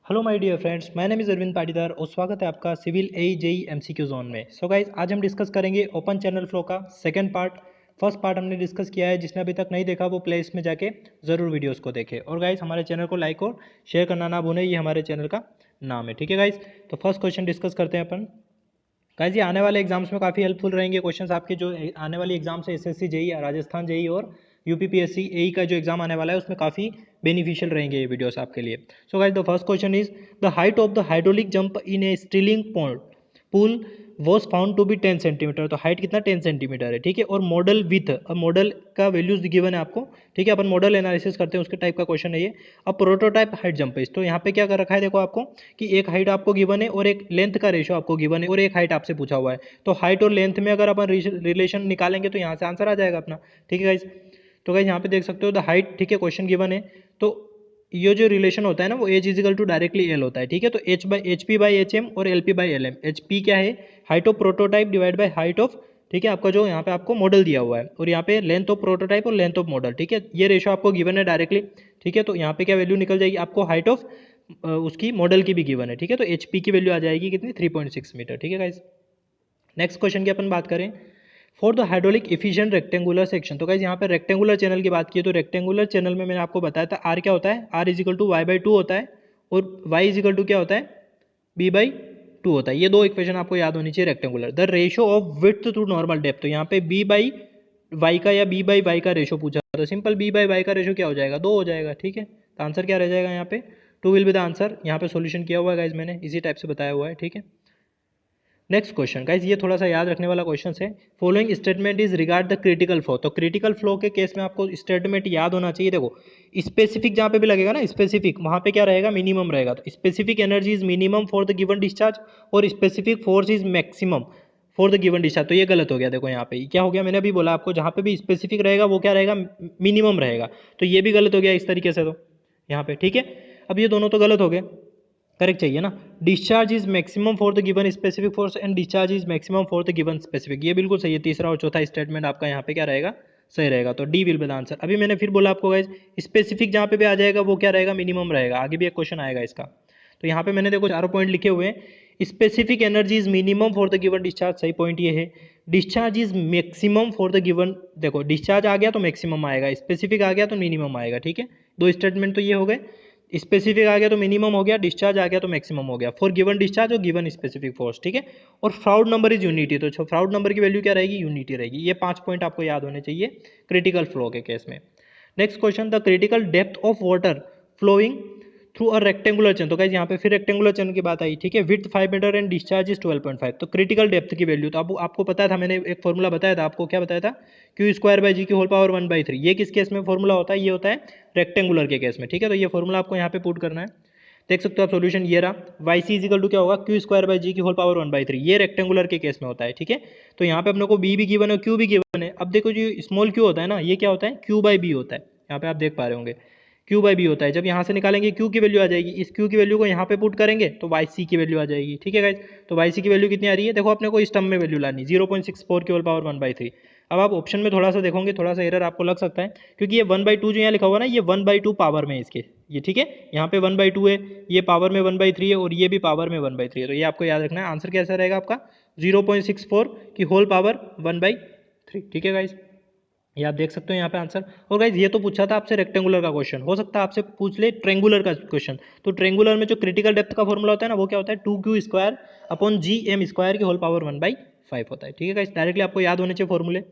Hello my dear friends, my name is Arvind Patidar और स्वागत है आपका civil A JE MCQ zone में। सो गाइज, आज हम डिस्कस करेंगे ओपन चैनल फ्लो का सेकंड पार्ट। फर्स्ट पार्ट हमने डिस्कस किया है, जिसने अभी तक नहीं देखा वो प्ले लिस्ट में जाके ज़रूर वीडियोस को देखे। और गाइज, हमारे चैनल को लाइक और शेयर करना ना भूलें, ये हमारे चैनल का नाम है। ठीक है गाइज, तो फर्स्ट क्वेश्चन डिस्कस करते हैं अपन। गाइज, ये आने वाले एग्जाम्स में काफ़ी हेल्पफुल रहेंगे क्वेश्चंस आपके। जो आने वाली एग्जाम्स है एसएससी जेई, राजस्थान जेई और यूपीपीएससी एई का जो एग्जाम आने वाला है, उसमें काफ़ी बेनिफिशियल रहेंगे ये वीडियोस आपके लिए। So guys, the first question is the height of the hydraulic jump in a stilling pool was found to be 10 centimetre. तो हाइट कितना, 10 सेंटीमीटर है। ठीक है, और मॉडल विथ, अब मॉडल का वैल्यूज गिवन है आपको। ठीक है, अपन मॉडल एनालिसिस करते हैं, उसके टाइप का क्वेश्चन है ये। अब प्रोटोटाइप हाइट जंप है, तो यहाँ पे क्या कर रखा है देखो आपको, कि एक हाइट आपको गिवन है और एक लेंथ का रेशो आपको गिवन है और एक हाइट आपसे पूछा हुआ है। तो हाइट और लेंथ में अगर अपन रिलेशन निकालेंगे तो यहाँ से आंसर आ जाएगा अपना। ठीक है गाइज, तो गाइज यहाँ पे देख सकते हो द हाइट, ठीक है, क्वेश्चन गिवन है। तो ये जो रिलेशन होता है ना, वो H is equal to directly L होता है। ठीक है, तो H P by H M और L P by L M. H P क्या है, height of prototype divide by height of, ठीक है, आपका जो यहाँ पे आपको मॉडल दिया हुआ है, और यहाँ पे लेंथ ऑफ प्रोटोटाइप और लेंथ ऑफ मॉडल। ठीक है, ये रेशो आपको गिवन है डायरेक्टली। ठीक है, तो यहाँ पे क्या वैल्यू निकल जाएगी आपको, हाइट ऑफ उसकी मॉडल की भी गिवन है। ठीक है, तो एच पी की वैल्यू आ जाएगी कितनी, 3.6 मीटर। ठीक है गाइज, नेक्स्ट क्वेश्चन की अपन बात करें, for the hydraulic efficient rectangular section. तो गाइज यहाँ पे रेक्टेंगुलर चैनल की बात की, तो रेक्टेंगुलर चैनल में मैंने आपको बताया था आर क्या होता है, R is equal to Y by two होता है, और वाई इजिकल टू क्या होता है, बी बाई टू होता है। ये दो इक्वेशन आपको याद होनी चाहिए rectangular. The ratio of width to normal depth, तो यहाँ पे बी बाई वाई का या बी बाई वाई का रेशो पूछा, तो सिंपल बी बाई वाई का रेशो क्या हो जाएगा, 2 हो जाएगा। ठीक है, तो आंसर क्या रह जाएगा यहाँ पे, 2 विल बी द आंसर। यहाँ पे सोल्यूशन किया हुआ है गाइज मैंने, इसी टाइप से बताया हुआ है। ठीक है, नेक्स्ट क्वेश्चन गाइज, ये थोड़ा सा याद रखने वाला क्वेश्चन है। Following statement is regard the critical flow. तो क्रिटिकल फ्लो के केस में आपको स्टेटमेंट याद होना चाहिए। देखो, स्पेसिफिक जहाँ पे भी लगेगा ना, स्पेसिफिक, वहाँ पे क्या रहेगा, मिनिमम रहेगा। तो specific energy is minimum for the given discharge और specific force is maximum for the given discharge. तो ये गलत हो गया। देखो यहाँ पे क्या हो गया, मैंने अभी बोला आपको, जहाँ पे भी स्पेसिफिक रहेगा वो क्या रहेगा, मिनिमम रहेगा। तो ये भी गलत हो गया इस तरीके से, तो यहाँ पे। ठीक है, अब ये दोनों तो गलत हो गए, करेक्ट चाहिए ना। Discharge is maximum for the given specific force and discharge is maximum for the given specific, ये बिल्कुल सही है। तीसरा और चौथा स्टेटमेंट आपका यहाँ पे क्या रहेगा, सही रहेगा। तो D will be the answer. अभी मैंने फिर बोला आपको गाइज, स्पेसिफिक जहाँ पे भी आ जाएगा वो क्या रहेगा, मिनिमम रहेगा। आगे भी एक क्वेश्चन आएगा इसका। तो यहाँ पे मैंने देखो चारों पॉइंट लिखे हुए हैं। Specific energy is minimum for the given discharge, सही पॉइंट ये है। Discharge is maximum for the given, देखो डिस्चार्ज आ गया तो मैक्सिमम आएगा, स्पेसिफिक आ गया तो मिनिमम आएगा। ठीक है, दो स्टेटमेंट तो ये हो गए। स्पेसिफिक आ गया तो मिनिमम हो गया, डिस्चार्ज आ गया तो मैक्सिमम हो गया, फॉर गिवन डिस्चार्ज और गिवन स्पेसिफिक फोर्स। ठीक है, और फ्राउड नंबर इज यूनिटी, तो फ्राउड नंबर की वैल्यू क्या रहेगी, यूनिटी रहेगी। ये 5 पॉइंट आपको याद होने चाहिए क्रिटिकल फ्लो के केस में। Next question, the critical depth of water flowing through a rectangular channel. तो गाइस यहाँ पे फिर रेक्टेंगुलर चैनल की बात आई। ठीक है, width 5 metre and discharge is 12.5। तो क्रिटिकल डेप्थ की वैल्यू तो आपको पता था, मैंने एक फॉर्मूला बताया था आपको। क्या बताया था, क्यू स्क्वायर बाई जी की होल पावर 1/3। ये किस केस में फॉर्मूला होता है, ये होता है रेक्टेंगुलर के केस में। ठीक है, तो ये फॉर्मूला आपको यहाँ पे पुट करना है। देख सकते हो आप सोल्यूशन, ये रहा, वाई सी इजिकल टू क्या होगा, क्यू स्क्वायर बाई जी की होल पावर 1/3। ये रेक्टेंगुलर के केस में होता है। ठीक है, तो यहाँ पे अपने को बी भी गिवन है, क्यू भी गिवन है। अब देखो जो स्मॉल क्यू होता है ना, ये क्या होता है, क्यू बाई बी होता है। यहाँ पे आप देख पा रहे होंगे, क्यू बाई बी होता है। जब यहाँ से निकालेंगे क्यू की वैल्यू आ जाएगी, इस क्यू की वैल्यू को यहाँ पे पुट करेंगे तो वाई सी की वैल्यू आ जाएगी। ठीक है गाइज, तो वाई सी की वैल्यू कितनी आ रही है, देखो अपने को इस टर्म में वैल्यू लानी, 0.64 की होल पावर 1/3। अब आप ऑप्शन में थोड़ा सा देखोगे, थोड़ा सा एरर आपको लग सकता है, क्योंकि ये 1/2 जो यहाँ लिखा हुआ ना, ये 1/2 पावर में है इसके, ये। ठीक है, यहाँ पे 1/2 है, ये पावर में 1/3 है, और ये भी पावर में 1/3 है। तो ये आपको याद रखना है। आंसर कैसा रहेगा आपका, 0.64 की होल पावर 1/3। ठीक है गाइज, ये आप देख सकते हो यहाँ पे आंसर। और गाइज ये तो पूछा था आपसे रेक्टेंगुलर का क्वेश्चन, हो सकता है आपसे पूछ ले ट्रेंगुलर का क्वेश्चन। तो ट्रेंगुलर में जो क्रिटिकल डेप्थ का फॉर्मूला होता है ना, वो क्या होता है, 2q² upon G M square की होल पावर 1/5 होता है। ठीक है गाइज, डायरेक्टली आपको याद होने चाहिए फॉर्मूले।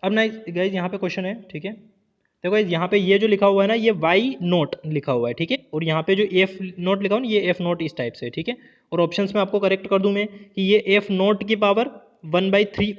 अब ना गाइज यहाँ पे क्वेश्चन है। ठीक है, देखो गाइज यहाँ पे ये जो लिखा हुआ है ना, ये वाई नोट लिखा हुआ है। ठीक है, और यहाँ पे जो एफ नोट लिखा हुआ है, ये एफ नोट इस टाइप से। ठीक है, और ऑप्शंस में आपको करेक्ट कर दूं मैं कि ये एफ नोट की पावर 1/3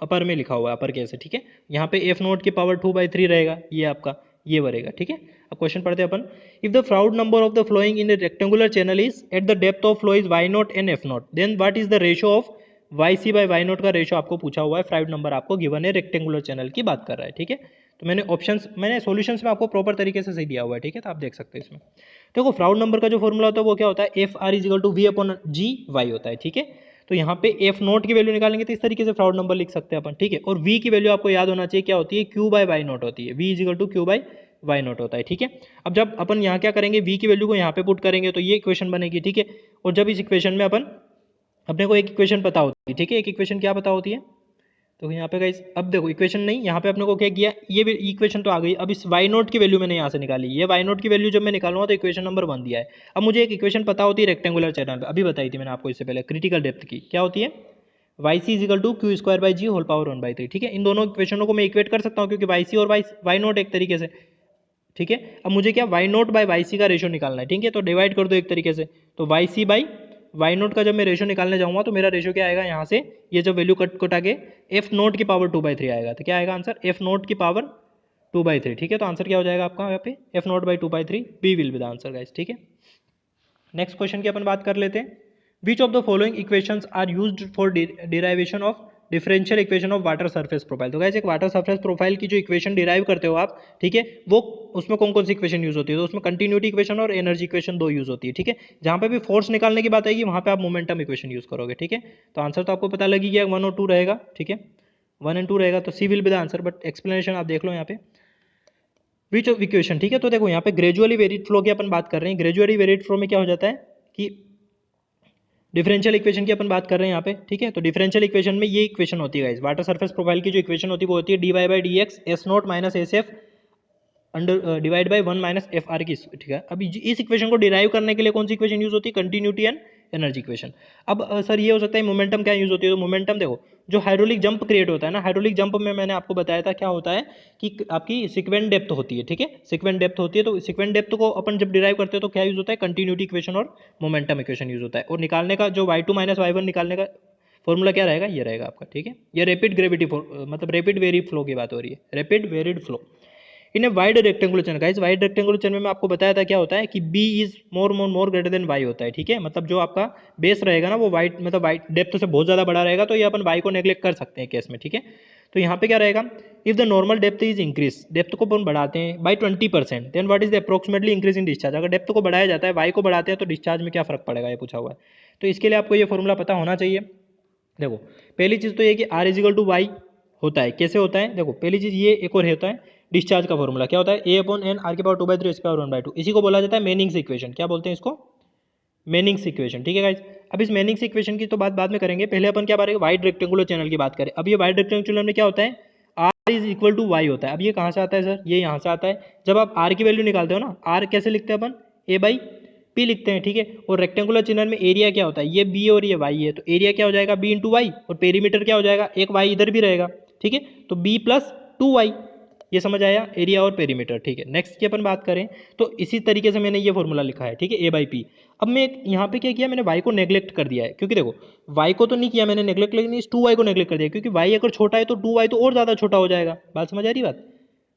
अपर में लिखा हुआ है, अपर केस है। ठीक है, यहाँ पे एफ नोट की पावर 2/3 रहेगा, ये आपका ये बनेगा। ठीक है, अब क्वेश्चन पढ़ते हैं अपन। If the Froude number of the flowing in a rectangular channel is at the depth of flow is y nought and F nought, then what is the ratio of y C by Y note का रेशो आपको पूछा हुआ है। Froude number आपको given है, rectangular channel की बात कर रहा है। ठीक है, तो मैंने सॉल्यूशंस में आपको प्रॉपर तरीके से सही दिया हुआ है। ठीक है, तो आप देख सकते हैं इसमें। देखो फ्राउड नंबर का जो फॉर्मूला होता है वो क्या होता है, F R is equal to V upon G Y होता है। ठीक है, तो यहाँ पे एफ नोट की वैल्यू निकालेंगे तो इस तरीके से फ्राउड नंबर लिख सकते हैं अपन। ठीक है, और वी की वैल्यू आपको याद होना चाहिए क्या होती है, क्यू बाई वाई नोट होती है। V is equal to Q by Y naught होता है, ठीक है। अब जब अपन यहाँ क्या करेंगे, वी की वैल्यू को यहाँ पे पुट करेंगे तो ये इक्वेशन बनेगी, ठीक है। और जब इस इक्वेशन में अपने को एक इक्वेशन पता होती है, ठीक है, एक इक्वेशन क्या पता होती है, तो यहाँ पे गाइस अब देखो इक्वेशन नहीं, यहाँ पे अपने को क्या किया, ये इक्वेशन तो आ गई। अब इस वाई नोट की वैल्यू मैंने यहाँ से निकाली, ये वाई नोट की वैल्यू जब मैं निकालूंगा तो इक्वेशन नंबर 1 दिया है। अब मुझे एक इक्वेशन पता होती है रेक्टेंगुलर चैनल पे, अभी बताई थी मैंने आपको इससे पहले, क्रिटिकल डेप्थ की, क्या होती है, Y C is equal to Q square by G whole power 1/3, ठीक है। इन दोनों इक्वेशनों को मैं इक्वेट कर सकता हूँ क्योंकि वाई सी और वाई नोट एक तरीके से, ठीक है। अब मुझे क्या Y naught by Y C का रेशो निकालना है, ठीक है, तो डिवाइड कर दो एक तरीके से, तो Y C by Y note का जब मैं रेशो निकालने जाऊंगा तो मेरा रेशो क्या आएगा, यहाँ से ये जब वैल्यू कट आके एफ नोट की पावर 2/3 आएगा, तो क्या आएगा आंसर, एफ नोट की पावर 2/3, ठीक है। तो आंसर क्या हो जाएगा आपका यहाँ पे, F naught by 2/3, B will be the answer guys, ठीक है। नेक्स्ट क्वेश्चन की अपन बात कर लेते हैं, which of the following equations are used for derivation of differential equation of water surface profile. तो गाइस एक वाटर सरफेस प्रोफाइल की जो इक्वेशन डिराइव करते हो आप, ठीक है, वो उसमें कौन कौन सी इक्वेशन यूज होती है, तो उसमें कंटिन्यूटी इक्वेशन और एनर्जी इक्वेशन दो यूज होती है, ठीक है। जहां पे भी फोर्स निकालने की बात आएगी वहां पे आप मोमेंटम इक्वेशन यूज करोगे, ठीक है। तो आंसर तो आपको पता लगी गया 1 और 2 रहेगा, ठीक है, 1 एंड 2 रहेगा, तो C will be the answer, but explanation आप देख लो यहाँ पे विच ऑफ इक्वेशन, ठीक है। तो देखो यहाँ पे ग्रेजुअली वेरिड फ्लो की अपन बात कर रहे हैं, ग्रेजुअली वेरिड फ्लो में क्या हो जाता है कि डिफरेंशियल इक्वेशन की अपन बात कर रहे हैं यहाँ पे, ठीक है। तो डिफरेंशियल इक्वेशन में ये इक्वेशन होती है गाइस, वाटर सरफेस प्रोफाइल की जो इक्वेशन होती है वो होती है dy by D x S note minus S F under divide by 1 minus F R की, ठीक है। अब इस इक्वेशन को डिराइव करने के लिए कौन सी इक्वेशन यूज होती है, कंटिन्यूटी एंड एनर्जी इक्वेशन। अब सर ये हो सकता है मोमेंटम क्या यूज होती है, तो मोमेंटम देखो जो हाइड्रोलिक जंप क्रिएट होता है ना, हाइड्रोलिक जंप में मैंने आपको बताया था क्या होता है कि आपकी सिक्वेंट डेप्थ होती है, ठीक है, सिक्वेंट डेप्थ होती है। तो सिक्वेंट डेप्थ को अपन जब डिराइव करते हैं तो क्या यूज होता है, कंटिन्यूटी इक्वेशन और मोमेंटम इक्वेशन यूज होता है। और निकालने का जो y2 माइनस y1 निकालने का फॉर्मूला क्या रहेगा, ये रहेगा आपका, ठीक है। ये रैपिड ग्रेविटी मतलब रैपिड वेरी फ्लो की बात हो रही है, rapid varied flow in a wide rectangular channel. Guys wide rectangular channel में आपको बताया था क्या होता है कि b is more greater than y होता है, ठीक है। मतलब जो आपका बेस रहेगा ना वो वाइड मतलब वाइड डेप्थ से बहुत ज्यादा बड़ा रहेगा, तो ये अपन y को नेग्लेक्ट कर सकते हैं केस में, ठीक है। तो यहाँ पे क्या रहेगा, if the normal depth is increase, depth को अपन बढ़ाते हैं by 20%, then what is the approximately increase in discharge. अगर डेप्थ को बढ़ाया जाता है, y को बढ़ाते हैं तो डिस्चार्ज में क्या फर्क पड़ेगा, ये पूछा हुआ है। तो इसके लिए आपको ये फॉर्मूला पता होना चाहिए। देखो पहली चीज तो ये कि r इजिकल टू वाई होता है, कैसे होता है, देखो पहली चीज ये एक और होता है डिस्चार्ज का फॉर्मूला, क्या होता है, a अपॉन एन आर की पावर 2/3 एस पावर 1/2, इसी को बोला जाता है मेनिंग्स इक्वेशन। क्या बोलते हैं इसको, मेनिंग्स इक्वेशन, ठीक है गाइस। अब इस मेनिंग्स इक्वेशन की तो बात बाद में करेंगे, पहले अपन क्या करेंगे, वाइड रेक्टेंगुलर चैनल की बात करें। अब ये वाइड रेक्टेंगुलर में क्या होता है, r is equal to y होता है। अब ये कहाँ से आता है सर, ये यहाँ से आता है। जब आप r की वैल्यू निकालते हो ना, r कैसे लिखते हैं अपन, a बाई p लिखते हैं, ठीक है। और रेक्टेंगुलर चैनल में एरिया क्या होता है, ये b और ये y है, तो एरिया क्या हो जाएगा b इंटू वाई, और पेरीमीटर क्या हो जाएगा, एक y इधर भी रहेगा, ठीक है, तो b प्लस 2y, ये समझ आया, एरिया और पेरीमीटर, ठीक है। नेक्स्ट की अपन बात करें तो इसी तरीके से मैंने ये फॉर्मूला लिखा है, ठीक है, a बाई पी। अब मैं यहाँ पे क्या किया, मैंने y को नेग्लेक्ट कर दिया है, क्योंकि देखो y को तो नहीं किया मैंने नेग्लेक्ट, लेकिन इस 2y को नेग्लेक्ट कर दिया, क्योंकि y अगर छोटा है तो 2y तो और ज़्यादा छोटा हो जाएगा। बात समझ आ रही बात,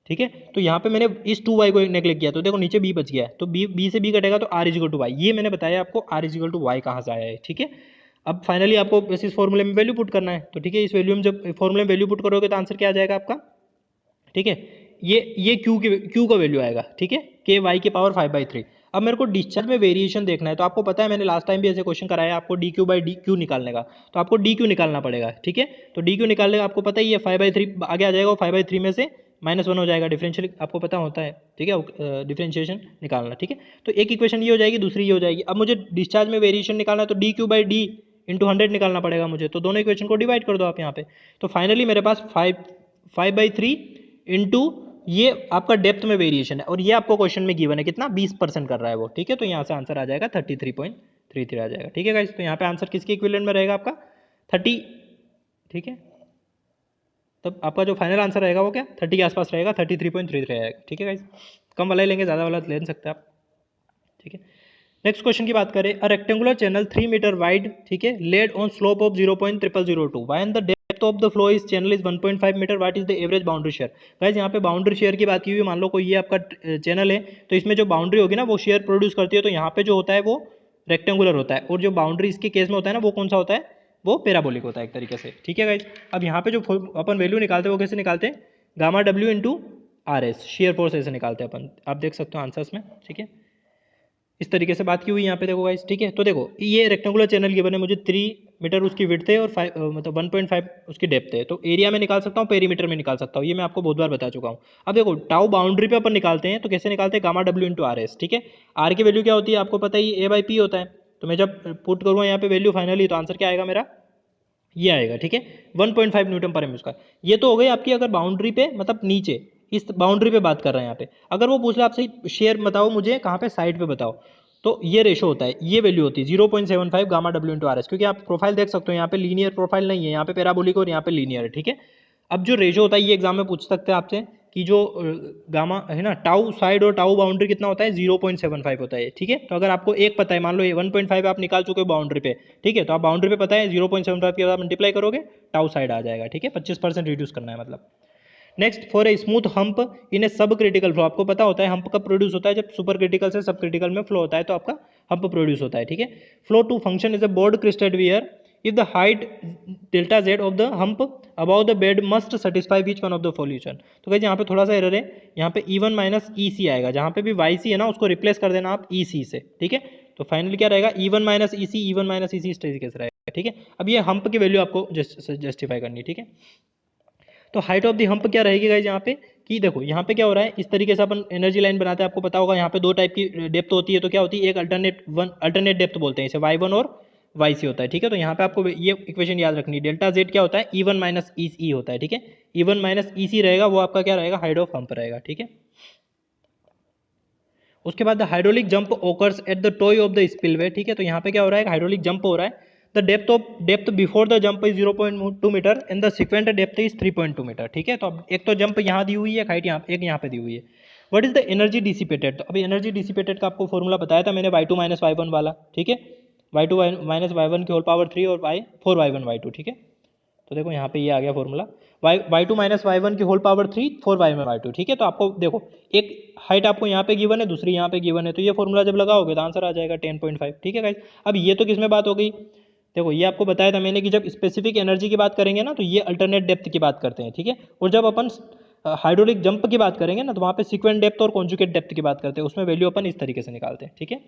ठीक है। तो यहाँ पे मैंने इस 2y को नेग्लेक्ट किया, तो देखो नीचे b बच गया है, तो b से b कटेगा तो r इजिकल टू वाई, ये मैंने बताया आपको r इजिकल टू वाई कहाँ से आया है, ठीक है। अब फाइनली आपको इस फॉर्मूले में वैल्यू पुट करना है, तो ठीक है, इस वैल्यू में जब फॉर्मूले में वैल्यू पुट करोगे तो आंसर क्या आ जाएगा आपका, ठीक है, ये क्यू का वैल्यू आएगा, ठीक है, के वाई की पावर 5/3। अब मेरे को डिस्चार्ज में वेरिएशन देखना है, तो आपको पता है मैंने लास्ट टाइम भी ऐसे क्वेश्चन कराया आपको D Q by D Q निकालने का, तो आपको डी क्यू निकालना पड़ेगा, ठीक है। तो डी क्यू निकालने का आपको पता ही है 5/3 आगे आ जाएगा, 5/3 में से -1 हो जाएगा, डिफरेंशियल आपको पता होता है, ठीक है, डिफरेंशिएशन निकालना, ठीक है। तो एक इक्वेशन ये हो जाएगी, दूसरी ये हो जाएगी। अब मुझे डिस्चार्ज में वेरिएशन निकालना है, तो D Q by D into 100 निकालना पड़ेगा मुझे, तो दोनों इक्वेशन को डिवाइड कर दो आप यहाँ पे। तो फाइनली मेरे पास 5/3 इंटू ये आपका डेप्थ में वेरिएशन है, और ये आपको क्वेश्चन में गिवन है कितना, 20% कर रहा है वो, ठीक है। तो यहाँ से आंसर आ जाएगा 33.33 आ जाएगा, ठीक है गाइस। तो यहाँ पे आंसर किसके इक्विवेलेंट में रहेगा आपका 30, ठीक है। तब आपका जो फाइनल आंसर रहेगा वो क्या 30 के आसपास रहेगा, 33.33 रहेगा, ठीक है गाइस। कम वाला ही लेंगे, ज़्यादा वाला ले सकते हैं आप, ठीक है। नेक्स्ट क्वेश्चन की बात करें, a rectangular channel 3 metre wide, ठीक है, laid on slope of 0.0002 when the depth of the flow is channel is 1.5 metre, what is the average boundary shear. Guys यहाँ पे बाउंड्री शेयर की बात की हुई, मान लो कोई ये आपका चैनल है, तो इसमें जो बाउंड्री होगी ना वो शेयर प्रोड्यूस करती है, तो यहाँ पे जो होता है वो रेक्टेंगुलर होता है, और जो बाउंड्री इसके केस में होता है ना वो कौन सा होता है, वो पैराबोलिक होता है एक तरीके से, ठीक है गाइस। अब यहाँ पे जो अपन वैल्यू निकालते हैं वो कैसे निकालते हैं, gamma W into R S, shear force ऐसे निकालते हैं अपन, आप देख सकते हो आंसर्स में, ठीक है। इस तरीके से बात की हुई यहाँ पे देखो गाइस, ठीक है। तो देखो ये रेक्टेंगुलर चैनल गिवन है मुझे 3 मीटर उसकी विड्थ है और मतलब 1.5 उसकी डेप्थ है। तो एरिया में निकाल सकता हूँ, पेरीमीटर में निकाल सकता हूँ, ये मैं आपको बहुत बार बता चुका हूँ। अब देखो टाउ बाउंड्री पे अपन निकालते हैं तो कैसे निकालते हैं, gamma W into R S. ठीक है, आर की वैल्यू क्या होती है आपको पता ही, ए बाई पी होता है। तो मैं जब पुट करूँगा यहाँ पे वैल्यू फाइनली, तो आंसर क्या आएगा मेरा, ये आएगा। ठीक है, 1.5 न्यूटन पर एम स्क्वायर। ये तो हो गई आपकी अगर बाउंड्री पे मतलब नीचे इस बाउंड्री पे बात कर रहे हैं यहाँ पे। अगर वो पूछ रहा आपसे शेयर बताओ मुझे कहाँ पे, साइड पे बताओ, तो ये रेशो होता है, ये वैल्यू होती है 0.75 gamma W into R S. क्योंकि आप प्रोफाइल देख सकते हो यहाँ पे लीनियर प्रोफाइल नहीं है, यहाँ पे पैराबोलिक और यहाँ पे लीनियर है। ठीक है, अब जो रेशो होता है ये एग्जाम में पूछ सकते हैं आपसे कि जो गामा है ना, टाउ साइड और टाउ बाउंड्री कितना होता है, 0.75 होता है। ठीक है, तो अगर आपको एक पता है, मान लो ये 1.5 आप निकाल चुके हो बाउंड्री पे, ठीक है, तो आप बाउंड्री पे पता है 0.75 के बाद मल्टीप्लाई करोगे, टाउ साइड आ जाएगा। ठीक है, 25% रिड्यूस करना है मतलब। Next, for a smooth hump in a subcritical flow, आपको पता होता है हम्प कब प्रोड्यूस होता है, जब सुपर क्रिटिकल से सब क्रिटिकल में फ्लो होता है तो आपका हम्प प्रोड्यूस होता है। ठीक है, flow to function is a broad crested weir if the height delta z of the hump above the bed must satisfy which one of the solution। तो गाइस यहाँ पे थोड़ा सा एरर है, यहाँ पे E1 माइनस ई सी आएगा, जहाँ पे भी YC है ना उसको रिप्लेस कर देना आप EC से। ठीक है, तो फाइनली क्या रहेगा, E1 माइनस ई सी, E1 माइनस ई सी इस तरीके से रहेगा। ठीक है, अब ये हम्प की वैल्यू आपको जस्टिफाई करनी है। ठीक है, तो हाइट ऑफ द हम्प क्या रहेगी गाइस यहाँ पे, कि देखो यहाँ पे क्या हो रहा है, इस तरीके से अपन एनर्जी लाइन बनाते हैं, आपको पता होगा यहाँ पे दो टाइप की डेप्थ होती है। तो क्या होती है, एक अल्टरनेट डेप्थ बोलते हैं इसे, y1 और yc होता है। ठीक है, तो यहाँ पे आपको ये इक्वेशन याद रखनी है, डेल्टा जेड क्या होता है, E1 माइनस ई सी होता है। ठीक है, E1 माइनस ई सी रहेगा, वो आपका क्या रहेगा, हाइट ऑफ हम्प रहेगा। ठीक है, उसके बाद the hydraulic jump occurs at the toy of the spillway. ठीक है, तो यहाँ पे क्या हो रहा है, हाइड्रोलिक जंप हो रहा है, the depth before the jump is 0.2 metre and the sequent depth is 3.2 metre. ठीक है, तो अब एक तो जंप यहाँ दी हुई है, हाइट यहाँ, एक यहाँ पे दी हुई है। What is the energy dissipated, तो अभी एनर्जी डिसिपेटेड का आपको फॉर्मूला बताया था मैंने, y2 माइनस वाई वन वाला। ठीक है, y2 माइनस वाई वन की होल पावर 3 और y4 y1 y2। ठीक है, तो देखो यहाँ पे ये आ गया formula, y2 minus y one की होल पावर 3 4 y1 y2। ठीक है, तो आपको देखो एक हाइट आपको यहाँ पे गिवन है, दूसरी यहाँ पे गिवन है, तो ये फॉर्मूला जब लगाओगे तो आंसर आ जाएगा 10.5। ठीक है गाइस, अब ये तो किसमें बात हो गई, देखो ये आपको बताया था मैंने कि जब स्पेसिफिक एनर्जी की बात करेंगे ना तो ये अल्टरनेट डेप्थ की बात करते हैं। ठीक है, और जब अपन हाइड्रोलिक जंप की बात करेंगे ना तो वहाँ पे सीक्वेंट डेप्थ और कॉन्जुगेट डेप्थ की बात करते हैं, उसमें वैल्यू अपन इस तरीके से निकालते हैं। ठीक है,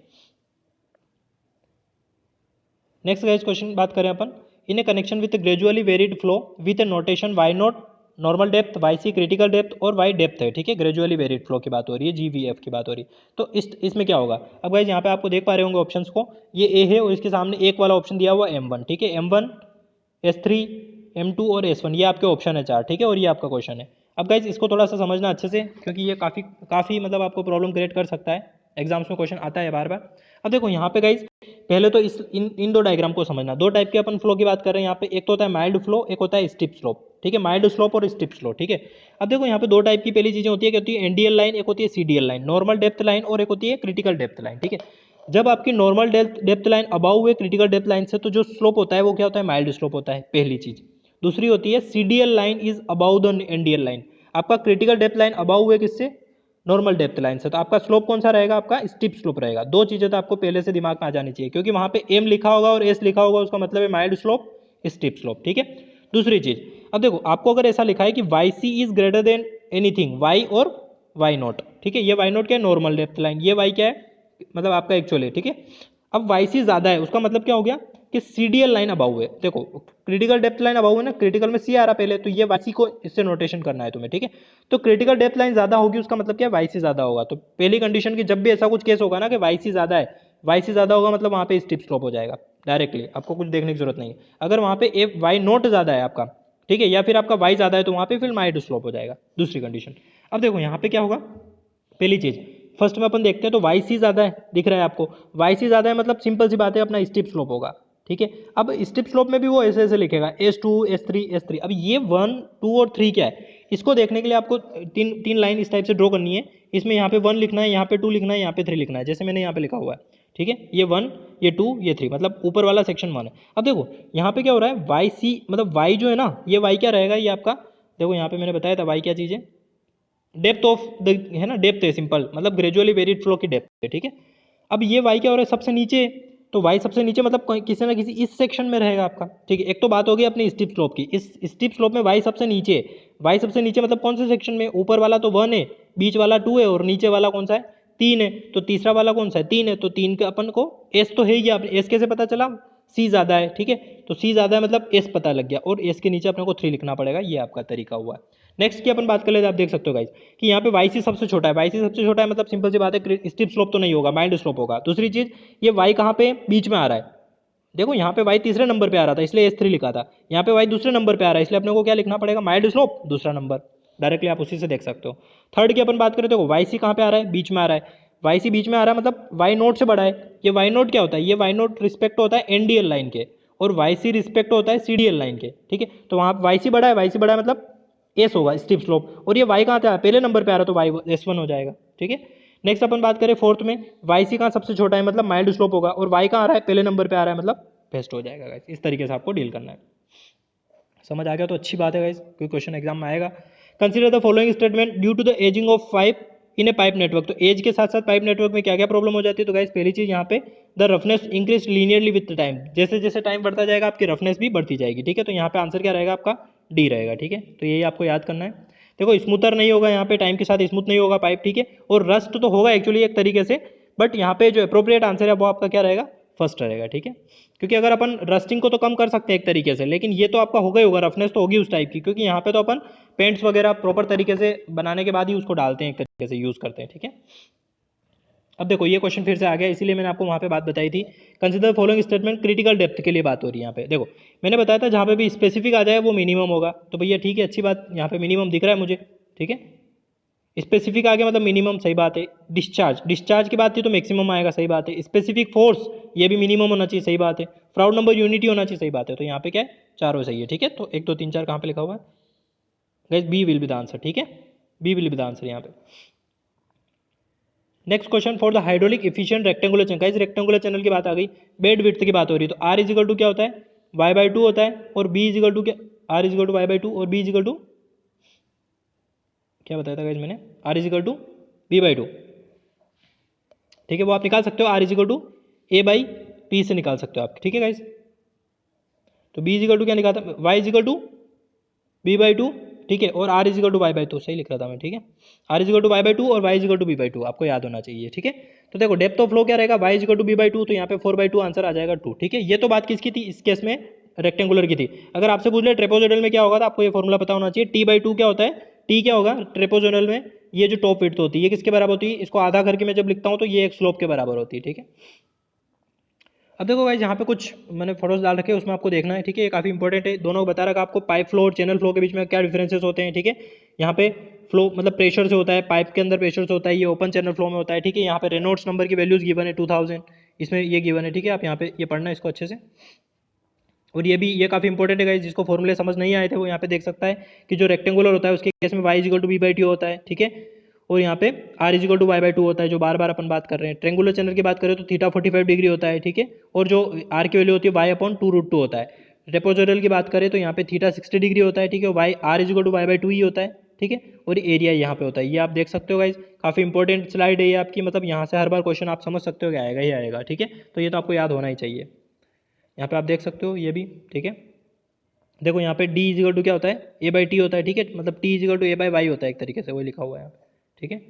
नेक्स्ट गाइस क्वेश्चन बात करें अपन, in a connection with gradually varied flow with a notation y nought normal depth, y c critical depth और वाई डेप्थ है। ठीक है, ग्रेजुअली वेरिड फ्लो की बात हो रही है, GVF की बात हो रही है। तो इसमें क्या होगा, अब गाइस यहाँ पे आपको देख पा रहे होंगे ऑप्शंस को, ये ए है और इसके सामने एक वाला ऑप्शन दिया हुआ M1। ठीक है, M1 S3 M2 और S1, ये आपके ऑप्शन है 4। ठीक है, और ये आपका क्वेश्चन है। अब गाइज इसको थोड़ा सा समझना अच्छे से, क्योंकि ये काफ़ी काफ़ी मतलब आपको प्रॉब्लम क्रिएट कर सकता है, एग्जाम्स में क्वेश्चन आता है बार बार। अब देखो यहाँ पे गाइज पहले तो इस इन दो डायग्राम को समझना, दो टाइप के अपन फ्लो की बात कर रहे हैं यहाँ पे, एक तो होता है माइल्ड फ्लो, एक होता है स्टिप स्लोप। ठीक है, माइल्ड स्लोप और स्टिप स्लो। ठीक है, अब देखो यहाँ पे दो टाइप की पहली चीजें होती है, क्या होती है, NDL लाइन, एक होती है CDL line, normal depth line, और एक होती है क्रिटिकल डेप्थ लाइन। ठीक है, जब आपकी नॉर्मल डेप्थ लाइन अबाउ हुए क्रिटिकल डेप्थ लाइन से, तो जो स्लोप होता है वो क्या होता है, माइल्ड स्लोप होता है, पहली चीज। दूसरी होती है CDL line is about the NDL line, आपका क्रिटिकल डेप्थ लाइन अबाउ हुए किससे, नॉर्मल डेप्थ लाइन से, तो आपका स्लोप कौन सा रहेगा, आपका स्टिप स्लोप रहेगा। दो चीजें तो आपको पहले से दिमाग में आ जानी चाहिए, क्योंकि वहां पे M लिखा होगा और S लिखा होगा, उसका मतलब है माइल्ड स्लोप, स्टिप स्लोप। ठीक है, दूसरी चीज, अब देखो आपको अगर ऐसा लिखा है कि YC is greater than anything Y और Y नॉट। ठीक है, ये Y नॉट क्या है, नॉर्मल डेप्थ लाइन, ये Y क्या है, मतलब आपका एक्चुअल है। ठीक है, अब YC ज्यादा है, उसका मतलब क्या हो गया कि CDL लाइन अबाउ है। देखो क्रिटिकल डेप्थ लाइन अबाउ है ना, क्रिटिकल में C आ रहा पहले, तो ये YC को इससे नोटेशन करना है तुम्हें। ठीक है, तो क्रिटिकल डेप्थ लाइन ज्यादा होगी, उसका मतलब क्या है, YC ज्यादा होगा। तो पहली कंडीशन की जब भी ऐसा कुछ केस होगा ना कि YC ज्यादा है, YC ज्यादा होगा मतलब वहां पे स्टिप स्लोप हो जाएगा डायरेक्टली, आपको कुछ देखने की जरूरत नहीं है। अगर वहां पे Y नोट ज्यादा है आपका, ठीक है, या फिर आपका Y ज्यादा है, तो वहां पे फिर माइल्ड स्लोप हो जाएगा, दूसरी कंडीशन। अब देखो यहाँ पे क्या होगा, पहली चीज फर्स्ट में अपन देखते हैं, तो YC ज्यादा है, दिख रहा है आपको, YC ज्यादा है मतलब सिंपल सी बात है, अपना स्टिप स्लोप होगा। ठीक है, अब स्टिप स्लोप में भी वो ऐसे ऐसे लिखेगा S2 S3 S3। अब ये 1 2 और 3 क्या है, इसको देखने के लिए आपको तीन तीन लाइन इस टाइप से ड्रॉ करनी है। इसमें यहाँ पे 1 लिखना है, यहाँ पे 2 लिखना है, यहाँ पे 3 लिखना है, जैसे मैंने यहाँ पे लिखा हुआ है। ठीक है, ये 1 ये 2 ये 3, मतलब ऊपर वाला सेक्शन 1 है। अब देखो यहाँ पे क्या हो रहा है, YC मतलब Y जो है ना, ये Y क्या रहेगा, ये आपका देखो यहाँ पे मैंने बताया था Y क्या चीज़ है, डेप्थ ऑफ द है ना, डेप्थ है, सिंपल मतलब ग्रेजुअली वेरिड फ्लो की डेप्थ है। ठीक है, अब ये Y क्या हो रहा है, सबसे नीचे, तो Y सबसे नीचे मतलब किसी ना किसी इस सेक्शन में रहेगा आपका। ठीक है, एक तो बात होगी अपनी स्टीप स्लोप की, इस स्टीप स्लोप में Y सबसे नीचे, Y सबसे नीचे मतलब कौन से सेक्शन में, ऊपर वाला तो 1 है, बीच वाला 2 है, और नीचे वाला कौन सा है, 3 है, तो तीसरा वाला कौन सा है, 3 है, तो 3 के अपन को S तो है ही, S कैसे पता चला, सी ज़्यादा है, ठीक है। तो सी ज़्यादा है मतलब एस पता लग गया, और एस के नीचे अपने को 3 लिखना पड़ेगा, ये आपका तरीका हुआ। नेक्स्ट की अपन बात कर लेते हैं, आप देख सकते हो गाइस कि यहाँ पे वाई सी सबसे छोटा है, वाई सी सबसे छोटा है मतलब सिंपल सी बात है, स्टीप स्लोप तो नहीं होगा, माइल्ड स्लोप होगा। दूसरी चीज़, ये वाई कहाँ पे बीच में आ रहा है, देखो यहाँ पे वाई तीसरे नंबर पे आ रहा था इसलिए एस 3 लिखा था, यहाँ पे वाई दूसरे नंबर पे आ रहा है इसलिए अपने को क्या लिखना पड़ेगा, माइल्ड स्लोप दूसरा नंबर, डायरेक्टली आप उसी से देख सकते हो। थर्ड की अपन बात करें तो वाई सी कहाँ पे आ रहा है, बीच में आ रहा है, वाई सी बीच में आ रहा है मतलब वाई नोट से बड़ा है। ये वाई नोट क्या होता है, ये वाई नोट रिस्पेक्ट होता है एनडीएल लाइन के, और वाई सी रिस्पेक्ट होता है सीडीएल लाइन के, ठीक है। तो वहाँ वाई सी बड़ा है, वाई सी बड़ा है मतलब एस होगा स्टीप स्लोप, और ये वाई कहाँ पे आ रहा है, पहले नंबर पे आ रहा है तो वाई S1 हो जाएगा, ठीक है। नेक्स्ट अपन बात करें फोर्थ में, वाई सी कहाँ सबसे छोटा है मतलब माइल्ड स्लोप होगा, और वाई कहाँ आ रहा है, पहले नंबर पे आ रहा है मतलब बेस्ट हो जाएगा गाइस। इस तरीके से आपको डील करना है। समझ आ गया तो अच्छी बात है गाइस, कोई क्वेश्चन एग्जाम में आएगा। Consider the following statement due to the ageing of pipe in a pipe network. तो एज के साथ साथ पाइप नेटवर्क में क्या क्या प्रॉब्लम हो जाती है, तो गाइस पहली चीज यहाँ पे the roughness increase linearly with time, जैसे जैसे टाइम बढ़ता जाएगा आपकी रफनेस भी बढ़ती जाएगी, ठीक है। तो यहाँ पे आंसर क्या रहेगा आपका, डी रहेगा, ठीक है। तो यही आपको याद करना है। देखो स्मूथर नहीं होगा यहाँ पे, टाइम के साथ स्मूथ नहीं होगा पाइप, ठीक है। और रस्ट तो होगा एक्चुअली एक तरीके से, बट यहाँ पे जो अप्रोप्रिएट आंसर है वो आपका क्या रहेगा, फर्स्ट रहेगा, ठीक है। क्योंकि अगर अपन रस्टिंग को तो कम कर सकते हैं एक तरीके से, लेकिन ये तो आपका होगा ही होगा, रफनेस तो होगी उस टाइप की, क्योंकि यहाँ पे तो अपन पेंट्स वगैरह प्रॉपर तरीके से बनाने के बाद ही उसको डालते हैं, एक तरीके से यूज़ करते हैं, ठीक है। अब देखो ये क्वेश्चन फिर से आ गया, इसीलिए मैंने आपको वहाँ पे बात बताई थी। Consider following statement critical depth के लिए बात हो रही है यहाँ पे। देखो मैंने बताया था जहाँ पे भी स्पेसिफिक आ जाए वो मिनिमम होगा, तो भैया ठीक है, अच्छी बात, यहाँ पे मिनिमम दिख रहा है मुझे, ठीक है। स्पेसिफिक आ गया मतलब मिनिमम, सही बात है। डिस्चार्ज, डिस्चार्ज की बात थी तो मैक्सिमम आएगा, सही बात है। स्पेसिफिक फोर्स, ये भी मिनिमम होना चाहिए, सही बात है। फ्राउड नंबर यूनिटी होना चाहिए, सही बात है। तो यहाँ पे क्या है, चारों सही है, ठीक है। तो 1 2 3 4 कहाँ पे लिखा हुआ है guys, B will be the answer, ठीक है। B will be the answer यहाँ पे। Next question, for the hydraulic efficient rectangular channel, guys rectangular channel की बात आ गई, बेड विड्थ की बात हो रही है, तो आर इजिकल टू क्या होता है, y/2 होता है, और बी इजिकल टू क्या, आर इजिकल टू y/2 और बी इजिकल टू क्या बताया था गाइस मैंने, आर इजिकल टू b/2, ठीक है। वो आप निकाल सकते हो, आर इजिकल टू a/p से निकाल सकते हो आप, ठीक है गाइस। तो b इजिकल टू क्या निकालता है, y इजिकल टू b/2, ठीक है, और r इजिकल टू y/2, सही लिख रहा था मैं, ठीक है। r इजिकल टू y/2 और y इजिकल टू b/2 आपको याद होना चाहिए, ठीक है। तो देखो डेप्थ ऑफ फ्लो क्या रहेगा, y इजिकल टू b/2, तो यहाँ पे 4/2 आंसर आ जाएगा 2, ठीक है। ये तो बात किसकी थी, इस केस में रेक्टेंगुलर की थी। अगर आपसे पूछ ले ट्रेपोजोनल में क्या होगा, तो आपको ये फॉर्मूला पता होना चाहिए, t/2 क्या होता है, t क्या होगा ट्रेपोजोनल में, ये जो टॉप विड्थ होती है ये किसके बराबर होती है, इसको आधा करके मैं जब लिखता हूँ तो ये एक स्लोप के बराबर होती है, ठीक है। अब देखो गाइस यहाँ पे कुछ मैंने फोटोज डाल रखे हैं, उसमें आपको देखना है, ठीक है। ये काफ़ी इंपॉर्टेंट है, दोनों को बता रखा आपको, पाइप फ्लो और चैनल फ्लो के बीच में क्या डिफरेंसेस होते हैं, ठीक है। यहाँ पे फ्लो मतलब प्रेशर से होता है, पाइप के अंदर प्रेशर से होता है, ये ओपन चैनल फ्लो में होता है, ठीक है। यहाँ पे रेनॉल्ड्स नंबर की वैल्यूज गिवन है 2000, इसमें ये गिवन है, ठीक है। आप यहाँ पे ये पढ़ना है इसको अच्छे से। और ये भी ये काफ़ी इंपॉर्टेंट है गाइस, जिसको फॉर्मूले समझ नहीं आए थे वो यहाँ पे देख सकता है कि जो रेक्टेंगुलर होता है उसके केस में y इजिकल टू b/2 होता है, ठीक है। और यहाँ पे r इजिकल टू y/2 होता है, जो बार बार अपन बात कर रहे हैं। ट्रेंगुलर चैनल की बात करें तो थीटा 45 डिग्री होता है, ठीक है। और जो r की वैल्यू होती है y/2√2 होता है। ट्रेपोजोनल की बात करें तो यहाँ पे थीटा 60 डिग्री होता है, ठीक है। y r is equal to y/2 ही होता है, ठीक है। और एरिया यहाँ पे होता है, ये आप देख सकते हो गाइज, काफ़ी इंपॉर्टेंट स्लाइड है ये आपकी, मतलब यहाँ से हर बार क्वेश्चन आप समझ सकते हो कि आएगा ही आएगा, ठीक है। तो ये तो आपको याद होना ही चाहिए। यहाँ पे आप देख सकते हो ये भी, ठीक है। देखो यहाँ पे d इजिकल टू क्या होता है, a/t होता है, ठीक है। मतलब t इजिकल टू a/y होता है एक तरीके से, वही लिखा हुआ है यहाँ पे, ठीक है।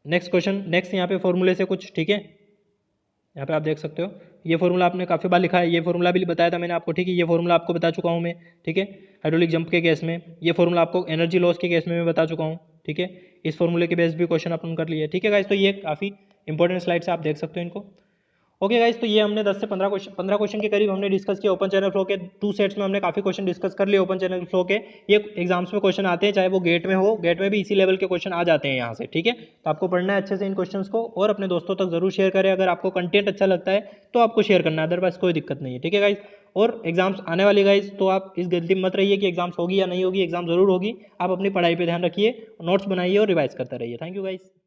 नेक्स्ट क्वेश्चन, नेक्स्ट यहाँ पे फॉर्मूले से कुछ, ठीक है। यहाँ पे आप देख सकते हो ये फॉर्मूला आपने काफ़ी बार लिखा है, ये फॉर्मूला भी बताया था मैंने आपको, ठीक है। ये फॉर्मूला आपको बता चुका हूँ मैं, ठीक है। हाइड्रोलिक जंप के केस में ये फॉर्मूला आपको एनर्जी लॉस के केस में मैं बता चुका हूँ, ठीक है। इस फॉर्मूले के बेस भी क्वेश्चन अपन कर लिए, ठीक है गाइस। तो ये काफ़ी इंपॉर्टेंट स्लाइड्स आप देख सकते हो इनको। ओके गाइस, तो ये हमने 10 से 15 क्वेश्चन के करीब हमने डिस्कस किया ओपन चैनल फ्लो के 2 सेट्स में, हमने काफ़ी क्वेश्चन डिस्कस कर लिए ओपन चैनल फ्लो के। ये एग्जाम्स में क्वेश्चन आते हैं, चाहे वो गेट में हो, गेट में भी इसी लेवल के क्वेश्चन आ जाते हैं यहाँ से, ठीक है। तो आपको पढ़ना है अच्छे से इन क्वेश्चंस को, और अपने दोस्तों तक जरूर शेयर करें। अगर आपको कंटेंट अच्छा लगता है तो आपको शेयर करना है, अदरवाइज कोई दिक्कत नहीं है, ठीक है गाइस। और एग्जाम्स आने वाली गाइस, तो आप इस गलती में मत रहिए कि एग्जाम्स होगी या नहीं होगी, एग्जाम जरूर होगी। आप अपनी पढ़ाई पर ध्यान रखिए, नोट्स बनाइए और रिवाइज करते रहिए। Thank you guys.